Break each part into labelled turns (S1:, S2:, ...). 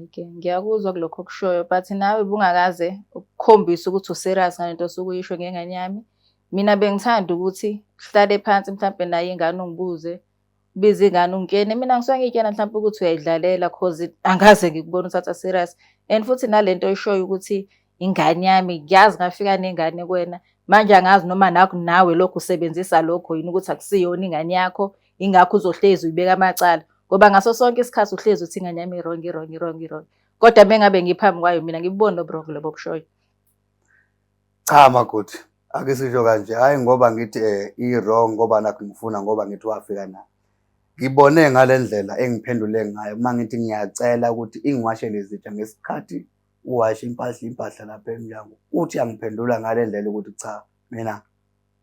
S1: Hhayi-ke ngiyakuzwa kulokho okushoyo but nawe bungakaze ukukhombisa ukuthi u-serious ngalento osuke uyisho ngengane yami. Mina bengithanda ukuthi sihlale phansi mhlampe naye ingane ungibuze, ubize ingane ungitshene. Mina ngisuke ngiyitshena mhlampe ukuthi uyayidlalela cause angikaze ngikubone uthatha serious. And futhi nalento oyishoyo ukuthi ingane yami, ngiyazi ngafika nengane kuwena. Manje angazi noma nawe lokhu usebenzisa lokho yini ukuthi akusiyona ingane yakho, ingakho uzohlezi uyibeka amacala. Ngoba ngaso sonke isikhathi uhlezi uthi ingane yami i-wrong. Kodwa mengabe ngiphambi kwayo mina ngibubone noburongo lobo obushoyo.
S2: Cha makoti, ake sisho kanje, hhayi ngoba ngithi i-wrong ngoba nakho ngifuna ngoba ngithi wafika nayo. Ngibone ngale ndlela engiphendule ngayo uma ngithi ngiyacela ukuthi ingiwashele izitsha ngesikhathi uwashe impahla lapha emnyango. Uthi angiphendula ngale ndlela ukuthi cha, mina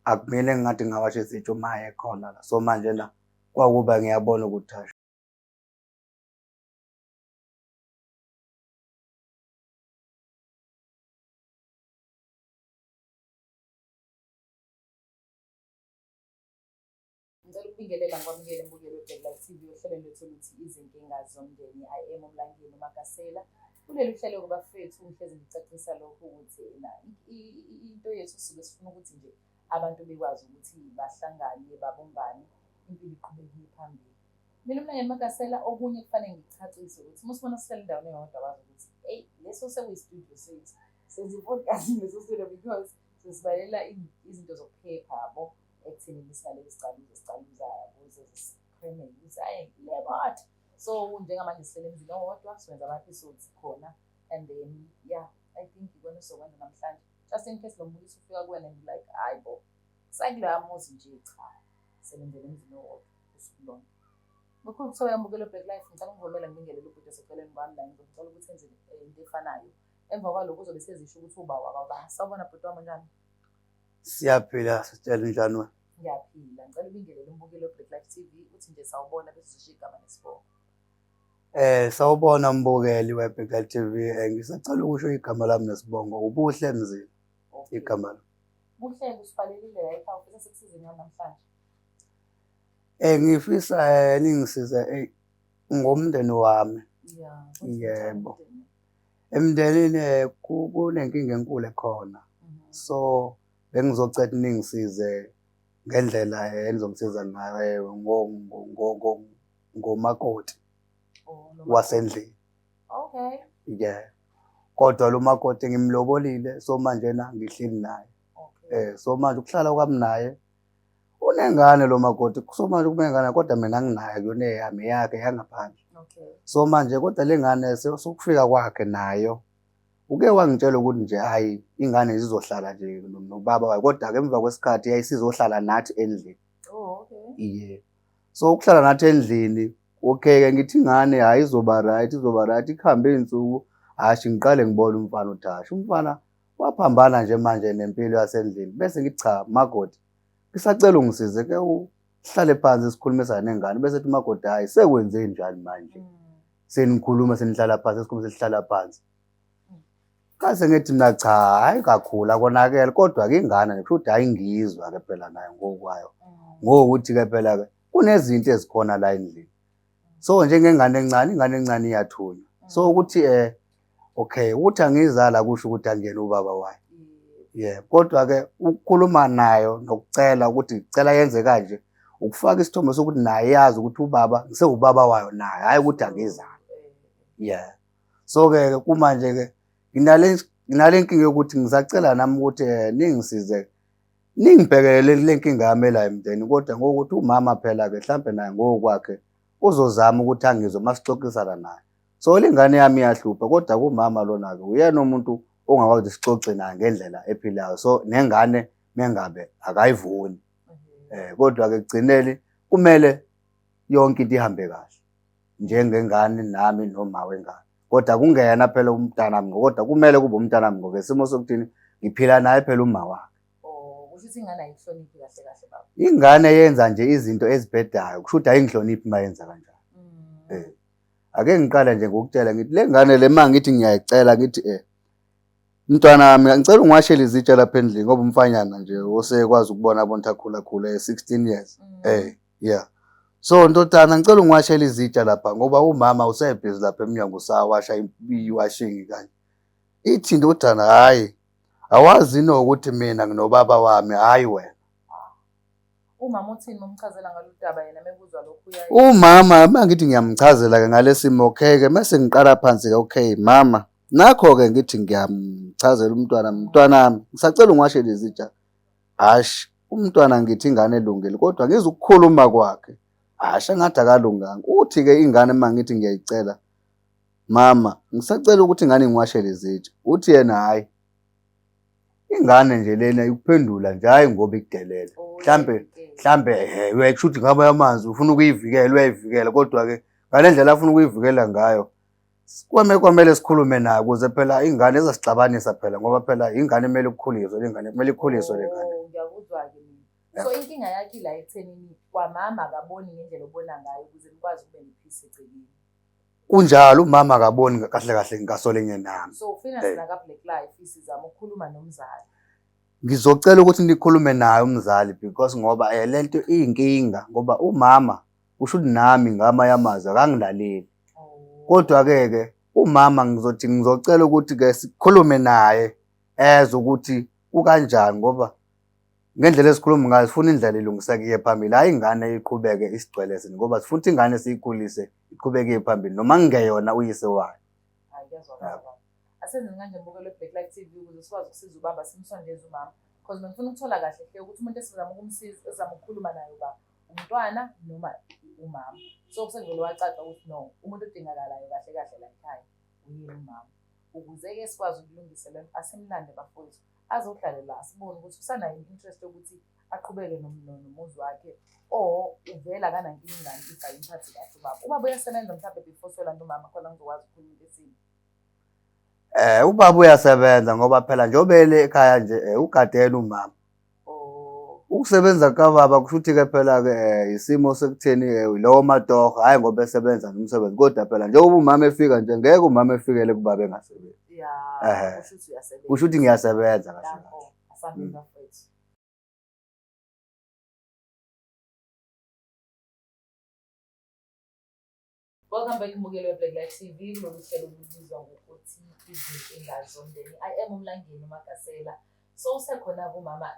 S2: akumele ngathi ngawashe izitsha uma ekhona la. So manje na kwakuba ngiyabona ukuthi hasho.
S1: Ngicela ukubingelela ngokwamukela imbukelo ye-Black Life TV ohlelweni lethu oluthi izinkinga zomndeni. I am uMlangeni uMakasela. Kuleli hlelo kubafethu ngihlezi ngicacisa lokho ukuthi into yethu sisuke sifuna ukuthi nje abantu bekwazi ukuthi bahlangane babumbane impilo iqhubeke phambili. Mina uMlangeni Makasela, okunye kufanele ngichacise ukuthi uma usibona sihleli endaweni eyodwa wazi ukuthi hey, leso sekuyi-studio sethu. Senza i-podcast leso studio because sesibalela izinto zokuphepha yabo ekutheni singalezi sicaluza ukuze sikhweme ukuthi hayi lebot. So njengamanje sihlele emzini owodwa siwenza ama-episodes khona and then yeah, I think ikona sizokwenza namhlanje. Just in case lo mbukiso ufika kuwena and like hayi bo, sakuloya muzi nje cha, sebenzele emzini owodwa usuku lonke. Lokhu kuthiwa yambukelo Black Life, ngicela ngivumela ngibingelele ubhuti eseceleni kwami la ngizocela ukuthi enze into efanayo. Emva kwalokho uzobe sezisho ukuthi uba wakaba. Sawubona bhuti wami njani?
S2: Siyaphila sitshela njani wena?
S1: Ngiyaphila. Ngicela ubingelele umbukelo Black Life TV uthi nje sawubona bese sisho igama nesibongo.
S2: Sawubona mbukeli we-Black Life TV. Ngisacela ukusho igama lami nesibongo. Ubuhle mzini igama lami.
S1: Buhle kusiphalelile la ekhaya ufisa sikusize ngani namhlanje?
S2: Ngifisa ningisize ngomndeni wami. Yebo. Emndenini kunenkinga enkulu ekhona. So bengizocela ningisize ngendlela enizongisiza ngayo ngomakoti wasendlini.
S1: Okay.
S2: Yeah. Kodwa lo makoti ngimlobolile, so manje na ngihleli naye.
S1: Okay.
S2: So manje ukuhlala kwami naye unengane lo makoti. So manje kube ngane kodwa mina nginayo kuyona eyami yakhe yangaphandle.
S1: Okay.
S2: So manje kodwa lengane sokufika kwakhe nayo uke wangitshela ukuthi nje hayi ingane zizohlala nje nobaba wayo, kodwa ke emva kwesikhathi yayisizohlala nathi endlini.
S1: Oh, okay.
S2: Yeah. So ukuhlala nathi endlini, okay ke ngithi ingane hayi izoba right ikhambe izinsuku, hashi ngiqale ngibona umfana uthasha. Umfana waphambana nje manje nempilo yasendlini. Bese ngithi cha makoti, ngisacela ungisize ke uhlale phansi sikhulumisane nengane. Bese ethi makoti hayi sekwenze njani manje? Senikhuluma senihlala phansi sikhuluma sesihlala phansi. Kase ngithi mina cha hayi kakhulu akonakele kodwa ke ingane nje futhi hayi ngizwa ke phela naye ngokwayo. Ngokuthi ke phela ke kunezinto ezikhona la endlini. So njengengane encane, ingane encane iyathunywa. So ukuthi okay uthi angizala kusho ukuthi angiyena ubaba wayo. Yeah, kodwa ke ukukhuluma nayo nokucela ukuthi cela yenze kanje, ukufaka isithombe sokuthi naye yazi ukuthi ubaba ngisewubaba wayo naye, hayi ukuthi angizala. Yeah. So ke kumanje ke nginale nkinga yokuthi ngisacela nami ukuthi ningisize ningibhekelele le nkinga yami la emndeni, kodwa ngokuthi umama phela ke mhlambe naye ngokwakhe uzozama ukuthi angizwe masixoxisana naye. So lengane yami iyahlupha kodwa kumama lona ke uyena umuntu ongakwazi sixoxe naye ngendlela ephilayo. So nengane mengabe akayivuni. Kodwa ke kugcineli kumele yonke into ihambe kahle njengengane nami noma wengane. Kodwa kungena phela umntanami kodwa kumele kube umntanami ngoba isimo sokuthini ngiphila naye phela uma wakhe.
S1: Oh, kusho ukuthi ingane ayihloniphi kahle baba.
S2: Ingane yenza nje izinto ezibhedayo, kusho ukuthi ayingihloniphi mayenza kanjalo. Ake ngiqala nje ngokutshela ngithi le ngane le mangithi ngiyayicela ngithi mntwana wami ngicela ungiwashele izitsha lapha endlini ngoba umfanyana nje osekwazi ukubona bonke akhula 16 years. Yeah. So ntotana ngicela ungiwashele izitsha lapha ngoba umama usebhizi lapha emnyango usawasha iwashing kanje. Ithi ndodana hayi awazi ukuthi mina nginobaba wami hayi wena.
S1: Umama uthini umchazela ngalolu daba yena mekuzwa lokhu uyayi?
S2: Umama mangithi ngiyamchazela ke ngalesimo okay-ke mase ngiqala phansi ke okay mama nakho-ke ngithi ngiyamchazela mntwanami ngisacela ungiwashele izitsha. Hashi umntwana ngithi ingane elungile kodwa ngizukukhuluma kwakhe. Hashi engathi akalunganga. Uthi-ke ingane mangithi ngiyayicela mama ngisacela ukuthi ingane ngiwashele izitsha. Uthi yena hayi ingane nje lena ikuphendula nje hayi ngoba ikudelela. Mhlambe uyakusho ukuthi ngaba amanzi ufuna ukuyivikela uyayivikela kodwa-ke ngale ndlela afuna ukuyivikela ngayo kwamele sikhulume nayo ukuze phela ingane ezasixabanisa phela ngoba phela ingane kumele ukukhuliswe ingane kumele ikhuliswe le ngane.
S1: Ngiyakuzwa-ke mina. So inkinga yakhe la ekuthenini kwamama akaboni ngendlela obona ngayo ukuze nikwazi ukube nephisi egcekeni.
S2: Kunjalo umama akaboni kahle kahle ngasolinye nami.
S1: So ufina sina ka Black Life isizama ukukhuluma nomzali.
S2: Ngizocela ukuthi nikhulume naye umzali because ngoba lento iyinkinga ngoba umama usho ukuthi nami ngamanye amazwi akangilaleli. Kodwa-ke umama ngizocela ukuthi-ke sikhulume naye ezwe ukuthi ukanjani ngoba ngendlela esikhuluma ngayo sifuna indlela ilungiseke iye phambili hayi ingane iqhubeke isigcweleze ngoba sifuna ingane siyikhulise iqhubeke iye phambili noma ngeyona uyise wayo.
S1: Hayi kuyazwakala. Asenze kanje mbukelo Black Life TV ukuze sikwazi ukusiza ubaba simsondeze umama because ngifuna ukuthola kahle hle ukuthi umuntu esizama ukumsiza ezama ukukhuluma naye uba umntwana noma umama. So kusengivele wacaca ukuthi no umuntu odingakalayo kahle kahle la ekhaya uyena umama. Ukuze-ke sikwazi ukulungisa lento asimlande bafowethu azohlala la sibone ukuthi usanayo interest yokuthi aqhubeke nomuzi wakhe or uvela kanankinga if ayimphathi kahle ubaba. Ubaba uyasebenza mhlawumbe before solanda umama khona ngizokwazi ukukhuluma ngesimo.
S2: Ubaba uyasebenza ngoba phela njobele ekhaya nje ugadela umama. Ukusebenza kababa kusho ukuthi-ke phela-ke isimo sekutheni lowo matoho hayi ngoba esebenza nomsebenzi kodwa phela njengoba umama efika nje ngeke umama efikele kubaba engasebenzi. Kusho ukuthi ngiyasebenza kahle.
S1: Welcome back Mbukelo Black Life TV kulolu hlelo olubizwa ngokuthi izinkinga zomndeni. I am uMlangeni uMagasela. So usekhona umama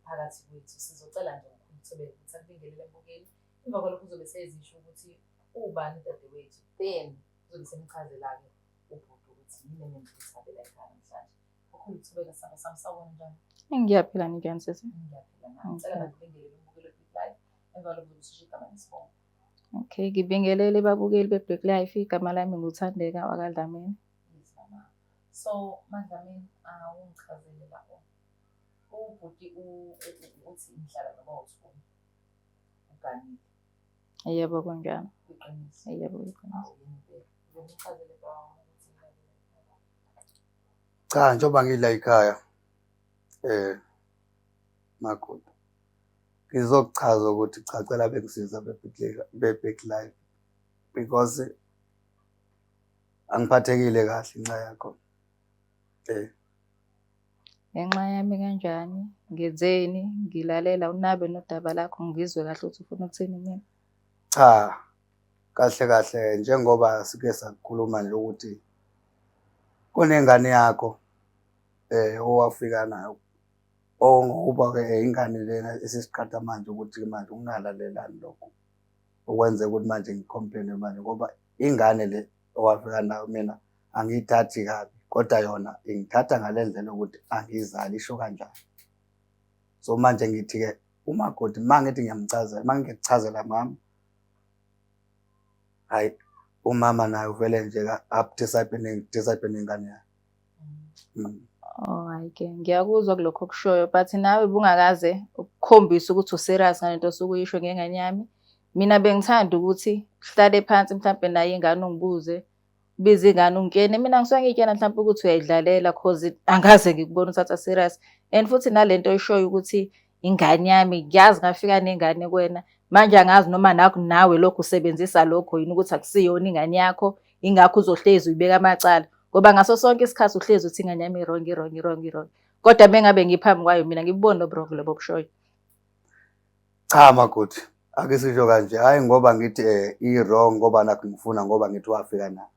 S1: phakathi kwethu sizocela nje ukuthobeka ukuthi akubingelele Mbukeli. Emva kwalokho uzobe sezisho ukuthi ubani dadewethu then uzobe semchazela-ke ubhuti ukuthi yini engimthabela ekhaya namhlanje. Ukhona ukuthobeka samba sami sawubona njani?
S3: Ngiyaphila njani sisi?
S1: Ngiyaphila nami. Ngicela ngikubingelele Mbukelo Black Life. Emva kwalokho uzobe usisho igama nesibongo.
S3: Okay, ngibingelele babukeli be-Black Life. Igama lami nguThandeka wakwaDlamini.
S1: Yes mama. So Madlamini ungichazele lapho. Ubhuti uthi imhlala noma uthini? Uganile.
S3: Yebo kunjani?
S1: Iqiniso.
S3: Yebo iqiniso.
S1: Ngichazele
S2: Cha njengoba ngila ekhaya makhosi ngizokuchaza ukuthi chacela bengisiza be-Black Life because angiphathekile kahle inxa yakho.
S3: Ngenxa yami kanjani? Ngenzeni? Ngilalela unabe nodaba lakho ngizwe kahle ukuthi ufuna ukuthini mina.
S2: Cha kahle kahle njengoba sike sakhuluma nje ukuthi kunengane yakho owafika nayo ngoba-ke ingane lena esesiqhatha manje ukuthi manje ungalalelani lokho ukwenza ukuthi manje ngicomplain manje ngoba ingane le owafika nayo mina angiyithathi kabi kodwa yona ingithatha ngale ndlela ukuthi angizali isho kanjani. So manje ngithi-ke umakoti mangithi ngiyamchazela mangichazela mama hayi umama naye uvele nje up-disciple ingane yakhe.
S3: Oh hayi-ke ngiyakuzwa kulokho okushoyo but nawe bungakaze ukukhombisa ukuthi userious ngalento osuke uyisho ngengane yami. Mina bengithanda ukuthi sihlale phansi mhlawumbe naye ingane ungibuze biza ingane ungitshene mina ngisuke ngiyitshena mhlawumbe ukuthi uyayidlalela cause angaze ngikubona uthatha serious and futhi nalento oyishoyo ukuthi ingane yami ngiyazi ngafika nengane kuwena manje angazi noma nawe lokho usebenzisa lokho yini ukuthi akusiyona ingane yakho ingakho uzohlezi uyibeka amacala ngoba ngaso sonke isikhathi uhlezi uthi ingane yami wrong. Kodwa bengabe ngiphambi kwayo mina ngibone noburongo lobo bushoyo.
S2: Cha makoti ake sisho kanje, hhayi ngoba ngithi i-wrong ngoba nakho ngifuna ngoba ngithi wafika nayo.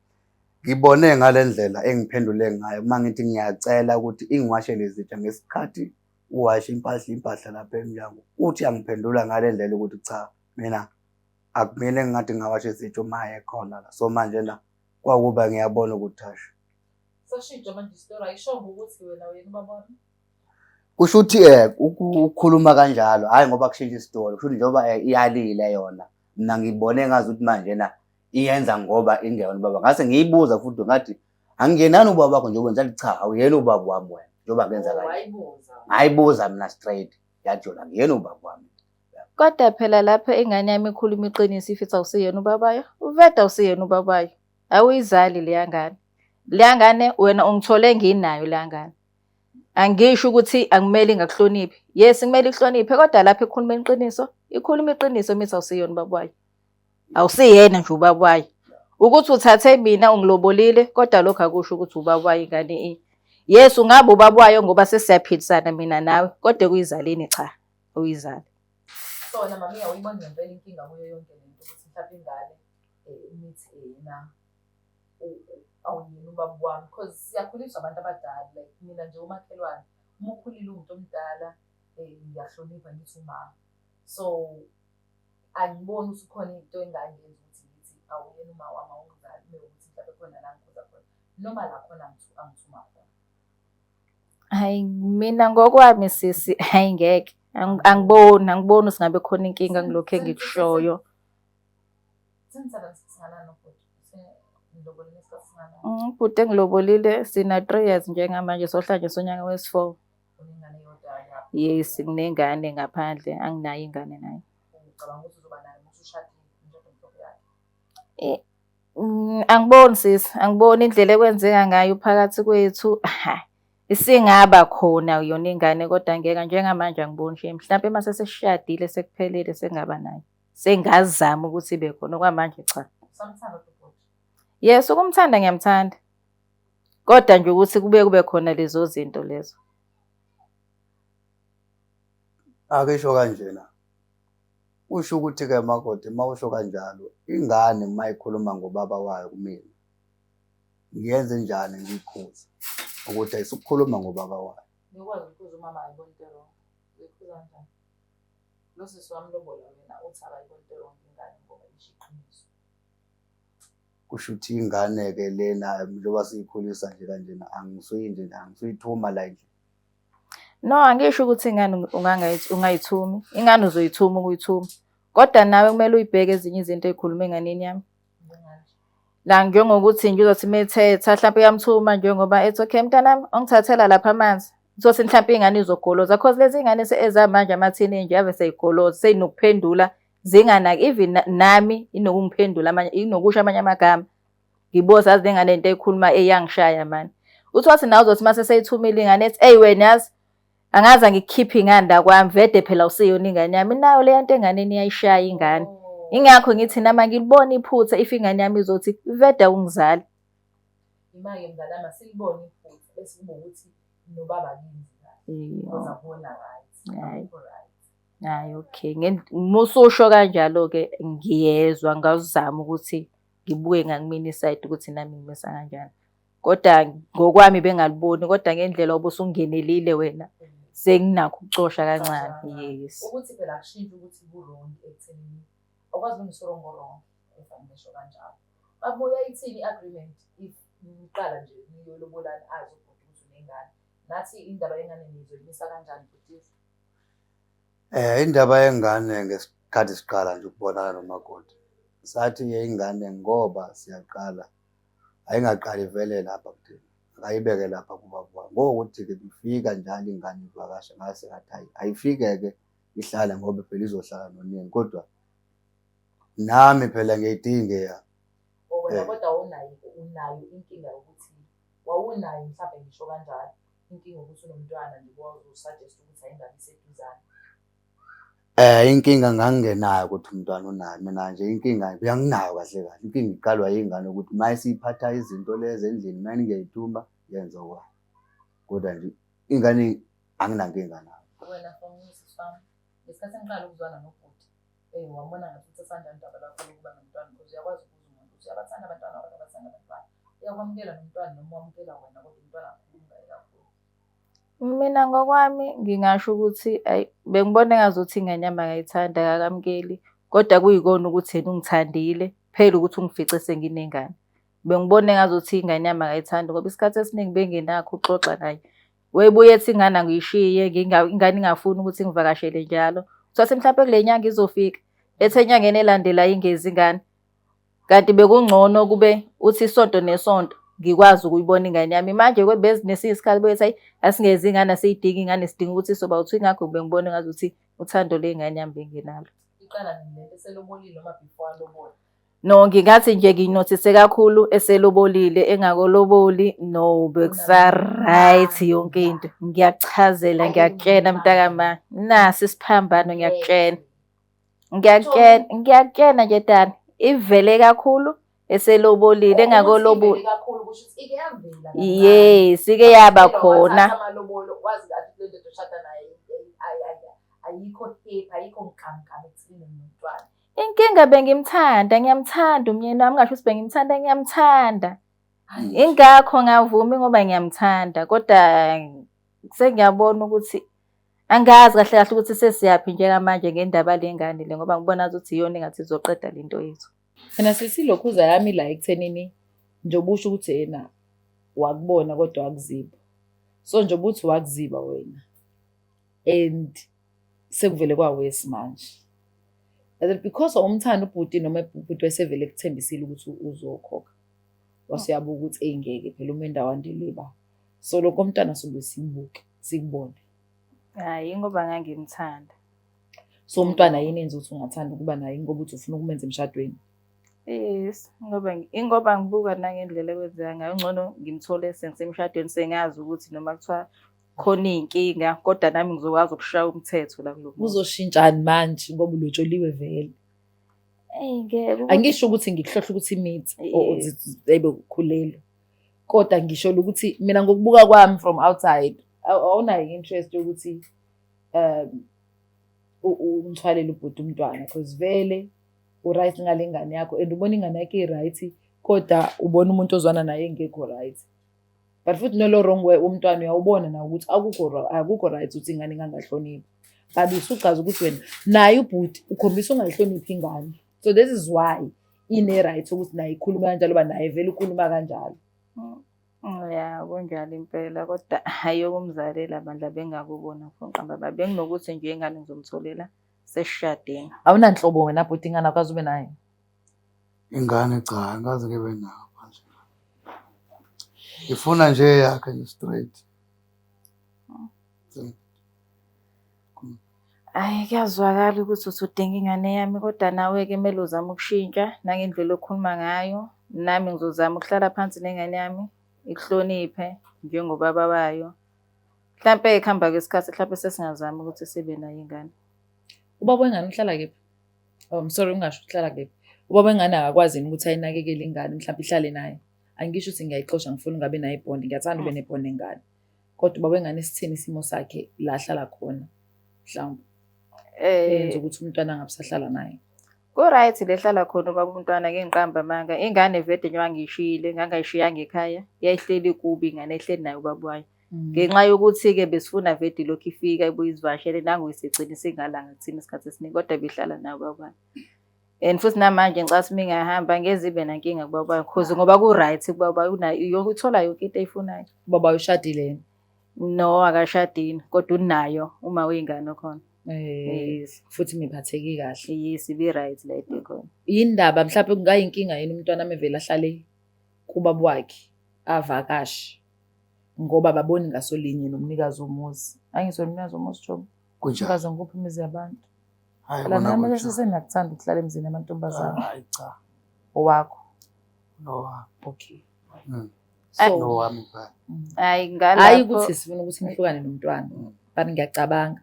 S2: Ngibone ngale ndlela engiphendule ngayo uma ngithi ngiyacela ukuthi ingiwashele izitsha ngesikhathi uwashe impahla lapha emnyango. Uthi angiphendula ngale ndlela ukuthi cha, mina akumele ngathi ngawashe izitsha uma ekhona la. So manje na kwakuba ngiyabona ukuthi hasho.
S1: Sashintsha manje isitori ayishongo ukuthi wena ubaba wami.
S2: Kusho ukuthi ukukhuluma kanjalo, hhayi ngoba kushintsha isitori, kusho ukuthi njengoba iyalile yona, mina ngibone ngazi ukuthi manje na iyenza ngoba ingeyona ubaba. Ngase ngiyibuza futhi ngathi angingenani ubaba wakho nje wenzani, cha awuyena ubaba wami wena njengoba ngenza kanje. Ngayibuza mina straight yathi yona ngiyena ubaba wami.
S3: Kodwa phela lapho ingane yami ikhuluma iqiniso ifithi awusiyena ubabayo, uveda awusiyena ubabayo. Awuyizali leya ngane. Leya ngane wena ungithole nginayo leya ngane. Angisho ukuthi akumele ingakuhloniphi. Yes, kumele ihloniphe kodwa lapho ikhuluma iqiniso mithi awusiyena ubaba wayo. Awusiyena nje ubaba wayo. Ukuthi uthathe mina ungilobolile kodwa lokho akusho ukuthi ubaba wayo ingane. Yes, ungabe ubaba wayo ngoba sesiyaphilisana mina nawe kodwa ekuyizaleni cha, uyizali.
S1: Sona mami awuyiboni ngempela inkinga kuyo yonke lento ukuthi mhlawumbe ingane imithi yena awuyena ubaba wami because siyakhuliswa abantu abadala like mina nje umakhelwane uma ukhulile umuntu omdala ngiyahlonipha ngithi umama. So angiboni ukuthi khona into engangenza ukuthi ngithi awuyena uma wami awungizali mewukuthi mhlawumbe khona la ngikhuza khona noma la khona angithuma khona.
S3: Hayi mina ngokwami sisi hayi ngeke. Angiboni singabe khona inkinga kulokho engikushoyo. Ubhuti engilobolile sina 3 years njengamanje sohla nje sonyaka wesi-4. Yes, kunengane ngaphandle, anginayo ingane naye. Angiboni sisi, angiboni indlela ekwenzeka ngayo phakathi kwethu. Isingaba khona yona ingane kodwa ngeke njengamanje angiboni nje. Mhlawumbe mase sesishadile sekuphelele sengaba nayo. Sengazama ukuthi ibe khona okwamanje cha. Yes, ukumthanda ngiyamthanda. Kodwa nje ukuthi kube khona lezo zinto lezo.
S2: Akisho kanjena. Usho ukuthi-ke makoti mawusho kanjalo, ingane mayikhuluma ngobaba wayo kumina. Ngiyenze njani ngiyikhuza ukuthi ayisukukhuluma ngobaba wayo.
S1: Ngikwazi ukukhuza umama ayibona into wrong. Ngikhuza kanjani? Lo sisi wami lobola wena uthi akayibona into wrong ingane ngoba isho iqiniso.
S2: Kusho ukuthi ingane-ke lena njengoba siyikhulisa nje kanjena angisuyithuma la endlini.
S3: No, angisho ukuthi ingane ungayithumi. Ingane uzoyithuma ukuyithuma. Kodwa nawe kumele uyibheke ezinye izinto ezikhuluma enganeni yami. La njengokuthi nje uzothi methetha mhlawumbe uyamthuma njengoba ethi okay mntanami ongithathela lapha amanzi. Uzothi mhlawumbe ingane izogoloza because lezi ngane ezamanje ama-teenager ave seyigoloza seyinokuphendula zinganaki even nami inokungiphendula amanye inokusho amanye amagama. Ngiboza azi lengane into ekhuluma eyangishaya mani. Uthi wathi nawe uzothi mase seyithumile ingane ethi hey wena yazi angaza ngikukhiphe ingane kwami vede phela usiyona ingane yami nayo le nto enganeni iyayishaya ingane. Ingakho ngithi nama ngilibona iphutha if ingane yami izothi vede ungizali.
S1: Imake mnganami asilibone iphutha bese kube ukuthi nobaba yini uzabona right.
S3: Hayi okay. Mususho kanjalo ke ngiyezwa ngazama ukuthi ngibuke ngakumina iside ukuthi nami ngimisa kanjani. Kodwa ngokwami bengaliboni kodwa ngendlela obusungenelile wena senginakho ukucosha kancane. Yes.
S1: Ukuthi phela akushintshe ukuthi ku-wrong ekuthenini okwazi ungisoro ngorong ngisho kanjalo. Babuya ithini i-agreement if niqala nje niyolobolana azi ukuthi unengane. Nathi indaba yengane nizoyimisa kanjani futhi?
S2: Indaba yengane ngesikhathi siqala nje ukubonana nomakoti. Sathi ingane ngoba siyaqala ayingaqali vele lapha kuthina. Akayibeke lapha kubaba wami. Ngokuthi-ke bifika njalo ingane ivakasha ngase ngathi hayi ayifike-ke ihlale ngoba phela izohlala nonini kodwa nami phela ngiyayidinga.
S1: Wena kodwa unayo inkinga yokuthi wawunayo mhlawumbe ngisho kanjalo inkinga ukuthi unomntwana nje usuggest ukuthi ayingabi seduzane.
S2: Inkinga ngangingenayo ukuthi umntwana unayo mina nje inkinga benginayo kahle kahle. Inkinga iqalwa yingane ukuthi mayisiphatha izinto lezi endlini manje ngiyayithuma yenza kwayo. Kodwa nje ingane anginankinga nayo.
S1: Wena from Siswami ngesikhathi engiqala ukuzwana nobhuti wabona ngathi usasanda indaba lakho lokuba nomntwana because uyakwazi ukuza umuntu ukuthi uyabathanda abantwana abantu abathanda abantwana. Uyakwamukela nomntwana noma wamukela wena kodwa umntwana akhuluma kakhulu.
S3: Mina ngokwami ngingasho ukuthi bengibona engazuthi ingane yami akayithanda akakamukeli kodwa kuyikona ukuthi yena ungithandile phela ukuthi ungifice senginengane. Bengibona engazuthi ingane yami akayithandi ngoba isikhathi esiningi benginakho uxoxa naye. Webuye ethi ingane angiyishiye ingane ingafuni ukuthi ngivakashele njalo. Uthathe mhlawumbe kule nyanga izofika ethe enyangeni elandelayo ingezi ingane. Kanti bekungcono kube uthi isonto nesonto ngikwazi ukuyibona ingane yami. Manje nesinye isikhathi bethi hayi asingezi ingane asiyidinga ingane sidinga ukuthi soba uthi ingakho bengibona ngazuthi uthando lengane yami benginalo.
S1: Iqala nini lento eselobolile noma before alobola?
S3: No, ngingathi nje nginothise kakhulu eselobolile engakoloboli no bekusa-right yonke into. Ngiyakuchazela ngiyakutshena mntakama nasi isiphambano ngiyakutshena. Ngiyakutshena nje Dani ivele kakhulu eselobolile engakoloboli.
S1: Kakhulu kusho ukuthi ike yavela.
S3: Yes, ike yaba khona.
S1: Amalobolo wazi kathi lento oshada naye ayikho happy ayikho nkamnkam ekuthini nomntwana.
S3: Inkinga bengimthanda, ngiyamthanda umyeni wami ngasho ukuthi bengimthanda ngiyamthanda. Ingakho ngavuma ngoba ngiyamthanda kodwa sengiyabona ukuthi angazi kahle kahle ukuthi sesiyaphi njengamanje ngendaba lengane le ngoba ngibona ukuthi iyona engathi izoqeda lento yethu.
S1: Mina sisilokhuza yami la ekuthenini njengoba usho ukuthi yena wakubona kodwa wakuziba. So njengoba uthi wakuziba wena and sekuvele kwawesimanje. Because umthanda ubhuti noma ubhuti wesevele ekuthembisile ukuthi uzokhokha. Wasiyabuka ukuthi engeke phela umenda wandiliba. So lokho umntwana sobe sibuke sikubone.
S3: Hayi ngoba ngangimthanda.
S1: So umntwana yini enza ukuthi ungathanda ukuba naye ngoba uthi ufuna ukumenza emshadweni?
S3: Yes, ngoba ngibuka nangendlela ekwenzeka ngayo ngcono ngimthole sengisemshadweni sengazi ukuthi noma kuthiwa khona inkinga kodwa nami ngizokwazi ukushaya umthetho la kulo.
S1: Uzoshintshani manje ngoba ulotsholiwe vele?
S3: Ngeke.
S1: Angisho ukuthi ngikuhlohla ukuthi imithi ebe ukukhulelwa. Kodwa ngisho ukuthi mina ngokubuka kwami from outside awunayo interest yokuthi umthwalele ubhuti umntwana because vele u-right ngalengane yakho and ubona ingane yakho i-right kodwa ubona umuntu ozwana naye engekho right. But futhi nolo wrong way umntwana uyawubona na ukuthi akukho right ukuthi ingane ingangahloniphi. But usuchaza ukuthi wena naye ubhuti ukhombisa ungayihloniphi ingane. So this is why ine right ukuthi naye ikhuluma kanjalo ba naye vele ukhuluma kanjalo.
S3: Ya kunjalo impela kodwa hayo kumzalela abandla bengakubona mfonqamba babenginokuthi nje ingane ngizomtholela sesishadeni.
S1: Awunanhlobo wena bhuti ingane akwazi ube nayo?
S2: Ingane cha angaze ngibe nayo manje. Ngifuna nje yakhe nje straight.
S3: Hayi kuyazwakala ukuthi udinga ingane yami kodwa nawe-ke kumele uzame ukushintsha nangendlela okhuluma ngayo. Nami ngizozama ukuhlala phansi nengane yami ikuhloniphe njengobaba bayo. Mhlampe ekuhamba kwesikhathi mhlampe sesingazama ukuthi sibe nayo ingane.
S1: Ubaba wengane uhlala kephi? I'm sorry ungasho uhlala kephi. Ubaba wengane akakwazi ukuthi ayinakekele ingane mhlampe ihlale naye. Angisho ukuthi ngiyayixosha ngifuna ungabe nayo ibond ngiyathanda ube nebond engane. Kodwa ubaba wengane sithini isimo sakhe la hlala khona mhlawumbe. Yenza ukuthi umntwana angabisahlala naye.
S3: Ku-right lehlala khona ubaba umntwana ke ngiqamba manga ingane vede njengoba ngishiyile ngangayishiyanga ekhaya yayihleli kubi ingane ehleli nayo ubaba wayo. Ngenxa yokuthi-ke besifuna vedi lokhu ifika ibuye izivashele nanguyisegcina singalanga kuthina isikhathi esiningi kodwa behlala nayo ubaba. And futhi namanje ngicabanga mingahamba ngeze ibe nankinga kubaba because ngoba ku-right kubaba unayo uthola yonke into ayifunayo.
S1: Ubaba ushadile?
S3: No akashadini kodwa unayo uma uyingane khona.
S1: Yes. Futhi miphatheki kahle.
S3: Yes ibi-right la into khona.
S1: Yindaba mhlawumbe kungayinkinga yini umntwana amevela ahlale kubaba wakhe avakashe ngoba baboni ngasolinye nomnikazi womuzi. Angisho nomnikazi womuzi Job. Kunjalo ngikuphi imizi yabantu.
S2: Hayi
S1: bona nami sesenakuthanda ukuhlala emzini yamantombazana.
S2: Hayi cha.
S1: Owakho.
S2: No.
S1: Okay.
S2: So no wami phela.
S3: Hayi ngalapho.
S1: Hayi ukuthi sifuna ukuthi nihlukane nomntwana. Bani ngiyacabanga.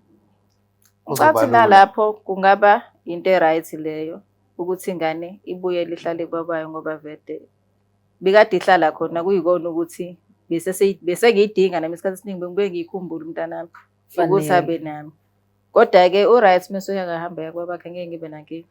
S3: Ucathi nalapho kungaba into e-right leyo ukuthi ingane ibuye lihlale kwabayo ngoba vede bikade ihlala khona kuyikona ukuthi bese ngiyidinga nami isikhathi esiningi bengibuye ngiyikhumbula umntanami ukuthi abe nami Kodwa-ke u-right mase uyakahamba yakwabakhe ngeke ngibe nankinga.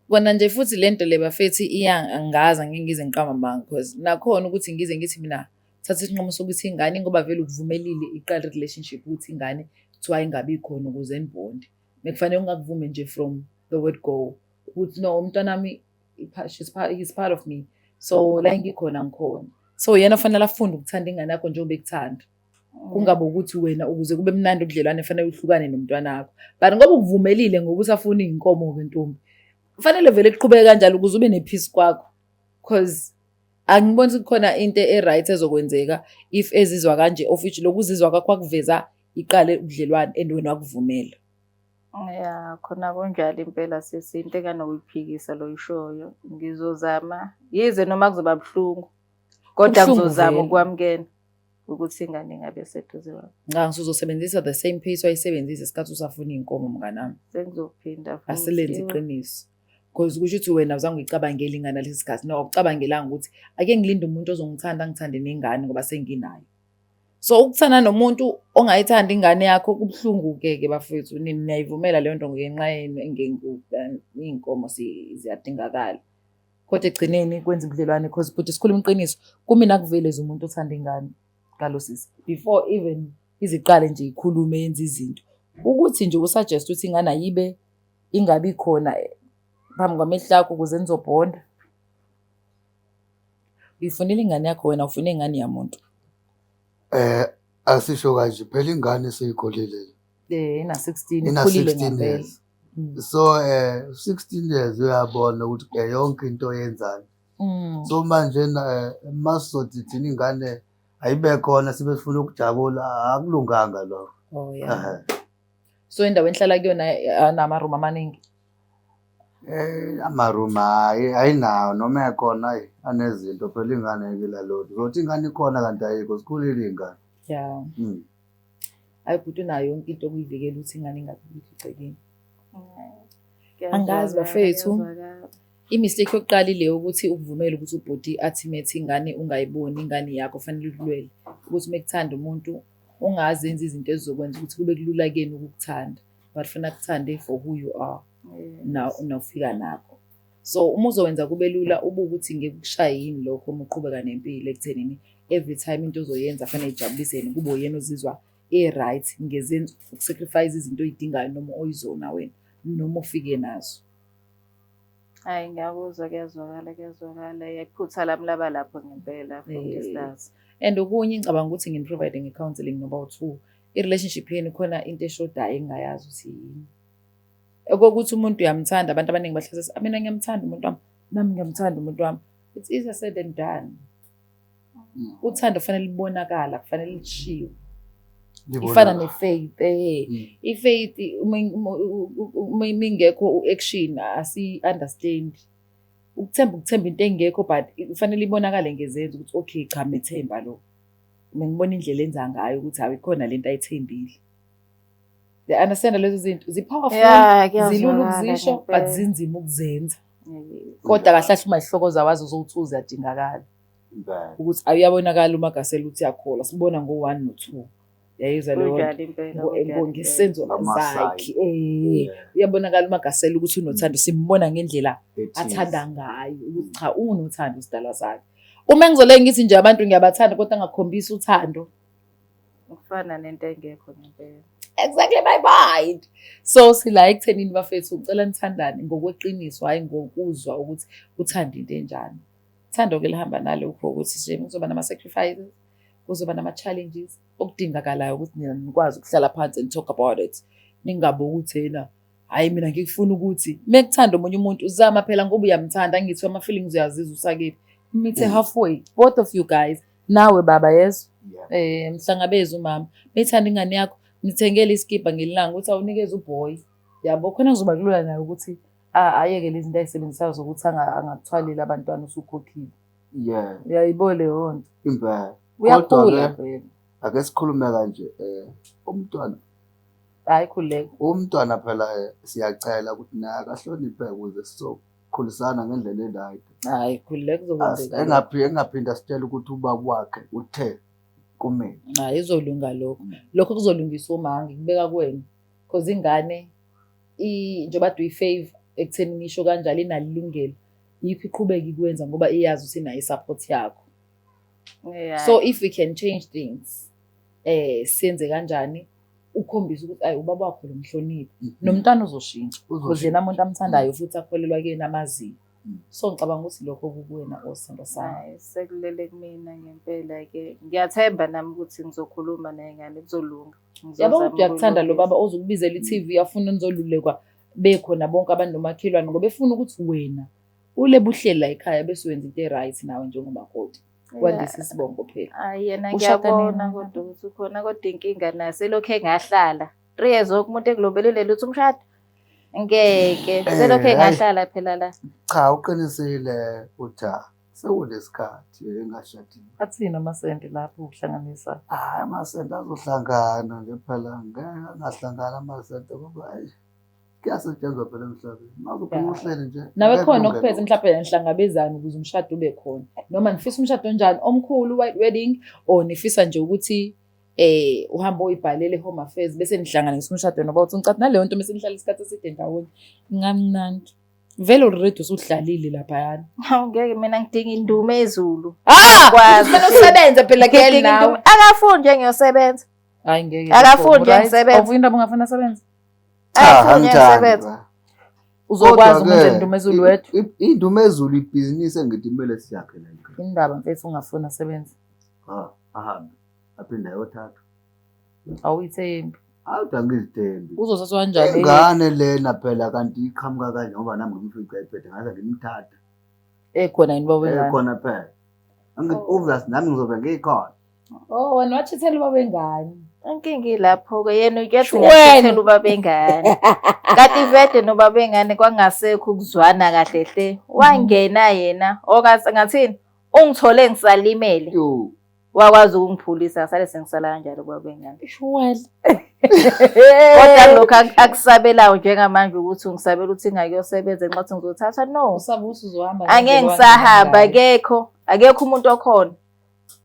S1: Kona nje futhi lento le bafethi angazi angeke ngize ngiqamba amanga because nakhona ukuthi ngize ngithi mina thatha isinqumo sokuthi ingane ngoba vele ukuvumelile iqala relationship ukuthi ingane kuthiwa ingabi khona ukuze nibonde. Mekufanele ungakuvume nje from the word go ukuthi no umntwana wami he's part of me. So la ngikhona ngikhona. So yena fanele afunde ukuthanda ingane yakho njengoba ekuthanda. Kungabe ukuthi wena ukuze kube mnandi ubudlelwane fanele uhlukane nomntwana wakho. But ngoba ukuvumelile ngokuthi afuna inkomo ke ntombi. Kufanele vele kuqhubeke kanjalo ukuze ube nepeace kwakho because angiboni ukuthi khona into e-right ezokwenzeka if ezizwa kanje of which lokuzizwa kwakho akuveza iqale ubudlelwane and wena wakuvumela.
S3: Ya khona kunjalo impela sesinto ekanokuyiphikisa lo yishoyo ngizozama yize noma kuzoba buhlungu kodwa ngizozama ukwamkela ukuthi ingane ingabe seduze kwami.
S1: Ngangise uzosebenzisa the same pace wayisebenzisa isikhathi usafuna inkomo mnganami.
S3: Sengizophinda futhi.
S1: Asilenze iqiniso. Because kusho ukuthi wena uzange uyicabangela ingane lesi sikhathi no ukucabangelanga ukuthi ake ngilinde umuntu ozongithanda ngithande nengane ngoba senginayo. So ukuthanda nomuntu ongayithanda ingane yakho kubhlungu ke bafethu niyayivumela leyo nto ngenxa yenu inkomo ziyadingakala. Kodwa egcineni kwenza ubudlelwane because but isikhuluma iqiniso kumina kuveleza umuntu othanda ingane kalosisi before even iziqale nje ikhulume yenza izinto ukuthi nje usuggest ukuthi ingane ayibe ingabi khona phambi kwamehlo akho ukuze nizobonda. Uyifunela ingane yakho wena ufuna ingane yamuntu.
S2: Asisho kanje phela ingane seyikhulile.
S1: Ina 16 ikhulile ngempela.
S2: So 16 years uyabona ukuthi yonke into yenzayo. So manje masizothi thina ingane ayibe khona sibe sifuna ukujabula akulunganga lokho.
S1: Oh yeah. So endaweni enhlala kuyona namaruma amaningi.
S2: Amaruma ayinawo noma ekhona anezinto phela ingane ngila lodwa. Uzothi ingane ikhona kanti ayikho sikhulile ingane.
S1: Yeah. Ayibhuti nayo yonke into okuyivikela ukuthi ingane ingabikho igcekeni. Angazi bafethu. I-mistake yokuqala ile ukuthi ukuvumela ukuthi ubhuti athi methi ingane ungayiboni ingane yakho fanele ulwele. Ukuthi mekuthanda umuntu ungazenza izinto ezizokwenza ukuthi kube kulula kuyena ukukuthanda. But fanele akuthande for who you are. Nawufika nakho. So uma uzowenza kube lula ukuthi ngeke ukushaya yini lokho uma uqhubeka nempilo ekuthenini every time into ozoyenza fanele ijabulisene kube uyena ozizwa right ngezenzo ukusacrifice izinto oyidingayo noma oyizona wena noma ufike nazo.
S3: Hayi ngiyakuzwa kuyazwakala yayiphutha lami laba lapho ngempela from start.
S1: And okunye ngicabanga ukuthi ngin-provide nge-counseling about who i-relationship yenu khona into eshodayo engayazi ukuthi yini. Ukuthi umuntu uyamthanda abantu abaningi bahlala mina ngiyamthanda umuntu wami nami ngiyamthanda umuntu wami. It's easier said than done. Uthando kufanele libonakala kufanele lishiwe. Ifana ne-faith i-faith mingekho action asi-understand. Ukuthemba into engekho but kufanele ibonakale ngezenzo ukuthi okay cha methemba lo. Ngibona indlela enza ngayo ukuthi ayikhona lento ayithembile. They understand lezo zinto zi-powerful zilula ukuzisho but zinzima ukuzenza. Kodwa kahle kahle uma ihlokoza wazi uzothi uziyadingakala. Ukuthi ayabonakala uma gasela ukuthi yakhola sibona ngo1 no2. Yayizwa leyo ngesenzo zakhe uyabonakala uma gasela ukuthi unothando simbona ngendlela athanda ngayo ukuthi cha unothando sidalwa sakhe. Uma ngizole ngithi nje abantu ngiyabathanda kodwa ngakhombisa uthando
S3: ukufana nento engekho ngempela.
S1: Exactly my mind. So sila ekuthenini bafethu ucela nithandane ngokweqiniso hayi ngokuzwa ukuthi uthanda into enjani. Thando ke lihamba nalokho ukuthi nje kuzoba nama sacrifices, kuzoba nama challenges okudingakalayo ukuthi nikwazi ukuhlala phansi and talk about it. Ningabe ukuthi yena hayi mina ngikufuna ukuthi mekuthanda omunye umuntu uzama phela ngoba uyamthanda ngithi ama feelings uyazizwa usakephi. Meet halfway both of you guys. Nawe baba yes. Mhlangabeza umama. Methanda ingane yakho nithengele iskipa ngelanga ukuthi awunikeze uboy. Yabo khona kuzoba kulula nayo ukuthi ayeke lezi zinto ayisebenzisayo zokuthi angakuthwaleli abantwana usukhokhile.
S2: Yeah.
S1: Uyayibole yonke.
S2: Impela.
S1: Uyakhula phela.
S2: Ake sikhulume kanje umntwana.
S1: Hayi khuleka.
S2: Umntwana phela siyacela ukuthi naye akahloniphe ukuze sizokhulisana ngendlela erayithi.
S1: Hayi khuleka kuzokwenzeka.
S2: Engaphinda sitshela ukuthi uba kwakhe uthe kumina.
S1: Hayi izolunga lokho. Lokho kuzolungiswa uma ngikubeka kuwena. because ingane njengoba uyifavor ekutheni ngisho kanjalo inalo ilungelo yikho iqhubeka ikwenza ngoba iyazi ukuthi inayo i-support yakho. So if we can change things senze kanjani ukhombisa ukuthi ayi ubaba wakho lo mhloniphi nomntwana uzoshintsha because yena umuntu amthandayo futhi akholelwa kuyena amaziyo. So ngicabanga ukuthi lokho kukuwena osendo sami.
S3: Sekulele kumina ngempela-ke ngiyathemba nami ukuthi ngizokhuluma nengane kuzolunga.
S1: Yabo uyakuthanda lo baba ozokubizela i-TV afuna nizolulekwa bekhona bonke abantu nomakhelwane ngoba befuna ukuthi wena ule buhleli la ekhaya bese wenza into right nawe njengomakoti. Kwandisa isibongo phela.
S3: Yena ngiyabona kodwa ukuthi ukhona kodwa inkinga naye selokhu engahlala 3 years umuntu ekulobelele lutho umshado ngeke selokhu engahlala phela la.
S2: Cha uqinisile utha sekulesikhathi engashadile.
S1: Athina amasenti lapho ukuhlanganisa.
S2: Hayi amasenti azohlangana nje phela ngeke ngahlangana amasenti ngoba hayi kuyasetshenzwa phela emhlabeni. Makuphuma uhlele nje.
S1: Nawe khona okuphethe mhlawumbe nihlangabezana ukuze umshado ube khona. Noma nifisa umshado onjani omkhulu white wedding or nifisa nje ukuthi uhamba uyibhalele home affairs bese nihlanganisa umshado noba uthi ngicathu naleyo nto bese nihlala isikhathi eside ndawonye. Ngamnandi. Vele already usudlalile lapha yana.
S3: Ngeke mina ngidinga indume ezulu.
S1: Kwazi usebenza phela ke nawe.
S3: Akafundi nje ngiyosebenza.
S1: Hayi ngeke.
S3: Akafundi nje ngisebenza.
S1: Awufunda ungafuna sebenza.
S3: Sebenza.
S1: Uzokwazi umuntu indume ezulu wethu.
S2: Indume ezulu ibhizinisi engidimele siyakhe la.
S1: Indaba mfethu ungafuna sebenza.
S2: Ahambe. Aphinda yothatha.
S1: Awuyithembi.
S2: Awudangizithembi.
S1: Uzosaswa kanjani?
S2: Ingane lena phela kanti iqhamuka kanje ngoba nami ngimfica iphethe ngaze ngimthatha.
S1: Ekhona yini baba wengane?
S2: Ekhona phela. Obvious nami ngizobe ngikhona.
S1: Oh wena wachithela ubaba wengane.
S3: Inkinga ilapho-ke yena uyathi ngiyachithela ubaba wengane. Kanti vede nobaba wengane kwangasekho ukuzwana kahle hle. Wangena yena ngathini ungithole ngisalimele. Wakwazi ukungiphulisa sale sengisala kanjalo ubaba wengane.
S1: Shwele.
S3: Kodwa lokho akusabelayo njengamanje ukuthi ungisabela ukuthi ngakuyosebenza nxa ngizothatha no.
S1: Usaba ukuthi uzohamba.
S3: Angeke ngisahamba akekho umuntu okhona.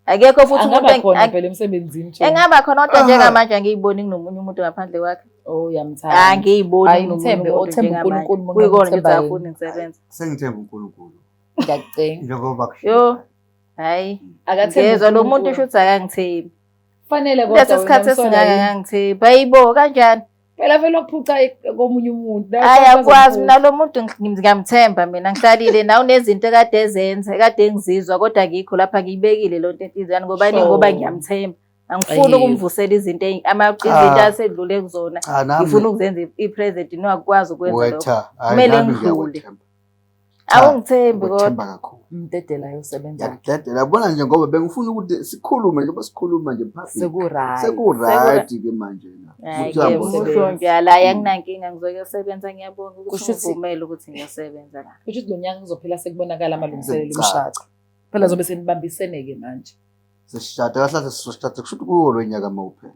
S3: Akekho futhi umuntu
S1: engakhona phela emsebenzini nje.
S3: Engaba khona kodwa njengamanje angiyiboni kunomunye umuntu ngaphandle kwakhe.
S1: Oh yamthanda.
S3: Angiyiboni
S1: nomuntu othemba uNkulunkulu
S3: kuyikona nje uzafuna ngisebenza.
S2: Sengithemba uNkulunkulu.
S1: Ngiyacela.
S2: Njengoba
S3: Yo. Hayi. Akathemba lo muntu usho ukuthi akangithembi.
S1: Kufanele kodwa
S3: wena isikhathi esingangangithembi. Hayibo kanjani?
S1: Phela vele wakuphuca komunye umuntu.
S3: Ayakwazi mina lo muntu ngiyamthemba mina ngihlalile nawe nezinto ekade ezenza ekade ngizizwa kodwa ngikho lapha ngiyibekile lo nto entizana ngoba ngiyamthemba. Angifuni ukumvusela izinto asedlule kuzona. Ngifuna ukuzenza ipresent nokwazi ukwenza lokho. Kumele ngidlule. Awungithembi kodwa.
S1: Umdedela yosebenza.
S2: Ngiyadedela yabona nje ngoba bengifuna ukuthi sikhulume nje basikhuluma nje phakathi. Sekuright ke manje na.
S3: Ukusho nje la yanginankinga ngizokusebenza ngiyabonga ukuthi uvumele ukuthi ngiyosebenza la.
S1: Kusho ukuthi lo nyaka kuzophela sekubonakala amalungiselelo omshado. Phela zobe senibambisene ke manje.
S2: Sishada kahle sishada kusho ukuthi kuwo lo nyaka mawuphela.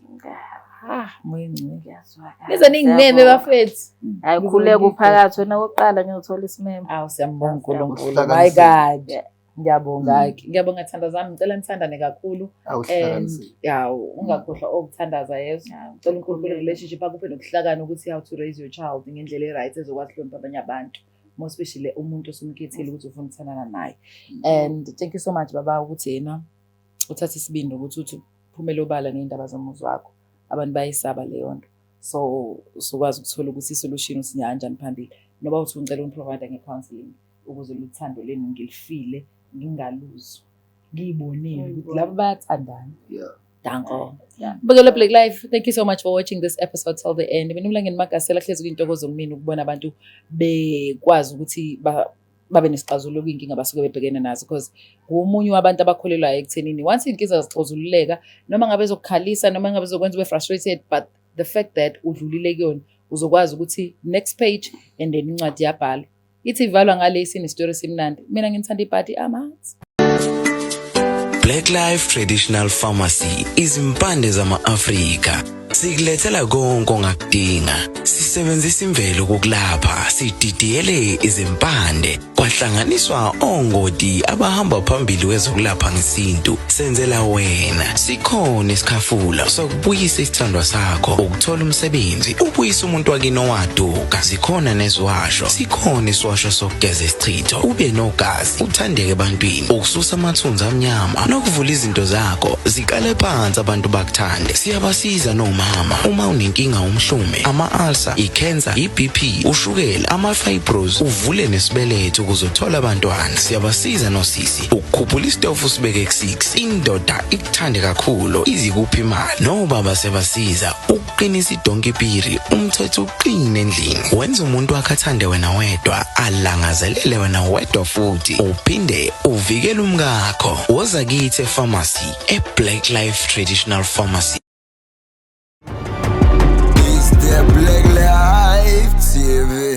S1: Muyingcwe ngiyazwa. Nize ningimeme bafethu.
S3: Hayi khuleka uphakathi wena wokuqala ngiyothola isimeme.
S1: Siyambonga uNkulunkulu. My God. Ngiyabonga thanda zami ngicela nithandane kakhulu. Ungakhohlwa okuthandaza yeso. Ngicela uNkulunkulu relationship akuphe nokuhlakana ukuthi how to raise your child ngendlela eright ezokwazi ukuhlonipha abanye abantu. More especially umuntu osumkhethile ukuthi ufuna ukuthandana naye. And thank you so much baba ukuthi yena uthatha isibindi ukuthi uthi uphumele obala nezindaba zomuzi wakho. Abantu bayisaba leyo nto. So ukwazi ukuthola ukuthi isolution usinya kanjani phambili. Noba uthi uncela umprovider ngecounseling ukuze luthando leni ngilifile ngingaluzwa. Ngiyibonile ukuthi laba bayathandana. Danko. Bukela Black Life. Thank you so much for watching this episode till the end. Mina umlangeni Magasela hlezi kuyintokozo kumina ukubona abantu bekwazi ukuthi babe nesixazululo kwinkinga basuke bebhekene nazo because umunye wabantu abakholelwa ekuthenini once inkinga zixazululeka noma ngabe ezokukhalisa noma ngabe ezokwenza ube frustrated but the fact that udlulile kuyona uzokwazi ukuthi next page and then incwadi yabhala ithi ivalwa ngale isini story simnandi mina ngithanda iparty amanzi.
S4: Black Life Traditional Pharmacy izimpande zama-Afrika. Sikulethela konke ongakudinga. Sisebenzisa imvelo kokulapha, sididiyele izimpande, kwahlanganiswa ongoti abahamba phambili kwezokulapha ngesintu. Senzela wena, sikhona isikhafula sokubuyisa isithandwa sakho, ukuthola umsebenzi, ubuyisa umuntu wakini owaduka. Sikhona neziwasho, sikhona isiwasho sokugeza isichitho, ube nogazi, uthandeke ebantwini, ukususa amathunzi amnyama, nokuvula izinto zakho zikale phansi abantu bakuthande. Siyabasiza nomama uma unenkinga umhlume, ama-ulcer, i-cancer, i-BP, ushukela, ama-fibros, uvule nesibeletho ukuzothola abantwana. Siyabasiza nosisi ukukhuphula isitofu usibeke ku-6, indoda ikuthande kakhulu izikuphi imali. Nobaba sebasiza ukuqinisa idonkipiri, umthetho uqine endlini, wenza umuntu wakhe athande wena wedwa, alangazelele wena wedwa futhi uphinde uvikele umkakho. Woza kithi epharmacy, eBlack Life Traditional Pharmacy.
S5: It's the Black Life TV.